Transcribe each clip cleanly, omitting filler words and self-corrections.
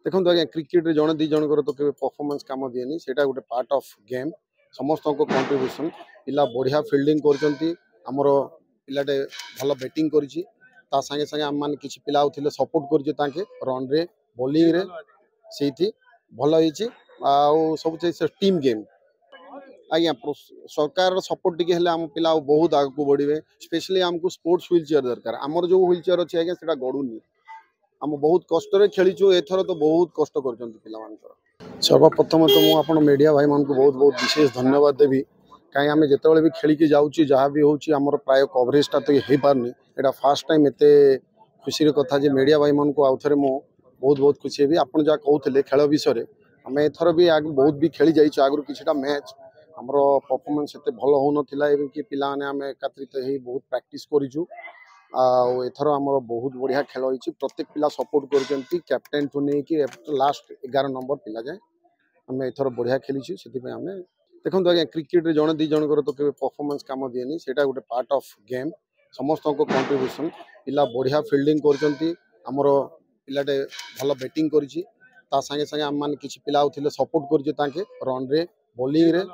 देखो आज्ञा क्रिकेट रे जड़े दी जनकर तो केवल परफॉर्मेंस काम दिए से गोटे पार्ट ऑफ गेम समस्त कंट्रीब्यूशन पिला बढ़िया फील्डिंग करमर पिलाटे भल बैटिंग करी सागे सागे आम मैंने किसी पिला सपोर्ट कर रन रे बॉलिंग रे से भल सब टीम गेम आज्ञा सरकार सपोर्ट टी आम पिला बहुत आग को बढ़े स्पेशली आमको स्पोर्ट्स व्हील चेयर दरकार आमर जो व्हील चेयर अच्छे आज्ञा से गड़ुनी आम बहुत कष्ट खेलीचु एथर तो बहुत कष्ट कर सर्वप्रथम तो मुझे मीडिया भाई मान को बहुत बहुत विशेष धन्यवाद देवी कहीं आम जिते भी खेलिकी जाऊँगी जहाँ भी होमर प्राय कवरेजटा तो हो पारनी यहाँ फास्ट टाइम एत खुशी कथा जे मीडिया भाई मान को आउ थे बहुत बहुत खुशी हेबी आपड़ जहाँ कहते खेल विषय आम एथर भी आगे बहुत भी खेली जाइए आगु किसी मैच आमर परफॉर्मेंस एत भल हो ना कि पिलाने आम एकात्रित हो बहुत प्रैक्टिस करूँ आथर आमर बहुत बढ़िया खेल होती प्रत्येक पिला सपोर्ट कर कैप्टेन ठू नहीं कि लास्ट 11 नंबर पिला जाए आम एथर बढ़िया खेलीची से आम देखो आज्ञा क्रिकेट रे जड़े दी जनकर तो केवल परफॉर्मेंस काम दिए से गोटे पार्ट ऑफ गेम समस्त कंट्रीब्यूशन पिला बढ़िया फील्डिंग करमर पिलाटे भल बैटिंग करी सागे सागे आम मैंने किसी पिला सपोर्ट कर रन रे बॉलिंग रे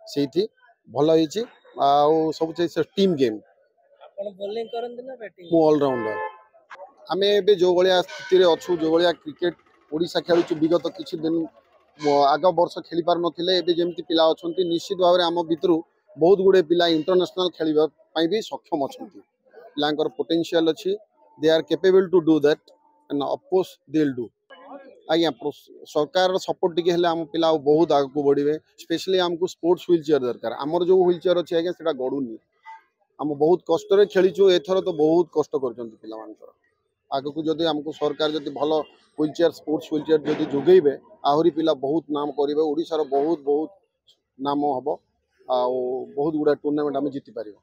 से भल सब टीम गेम मु ऑलराउंडर आम ए जो भाया स्थित अच्छु जो भाया क्रिकेट ओडिशा खेलुँ विगत किसी दिन आग वर्ष खेली पार नथिले एबे जेमती पिला अछंती निश्चित भाव आम भितर बहुत गुड़े पिला इंटरनेशनल खेलवाई भी सक्षम अच्छा पिलांकर पोटेंशियल अच्छी they are capable to do that and of course they will do आज्ञा सरकार सपोर्ट टी आम पिला बहुत आग को बढ़े स्पेशली आमको स्पोर्ट्स व्हील चेयर दरकार आमर जो व्हील चेयर अच्छे आज्ञा से गड़ुनी आम बहुत कष्ट खेलीचु एथर तो बहुत कष्ट कर आग को जदि आमको सरकार जदि भल wheel chair sports wheel chair जदि जोगेबे आहरी पिला बहुत नाम करेंगे ओडिशार बहुत बहुत नाम हम आ बहुत गुड़ा टूर्नामेंट आम जीति पार।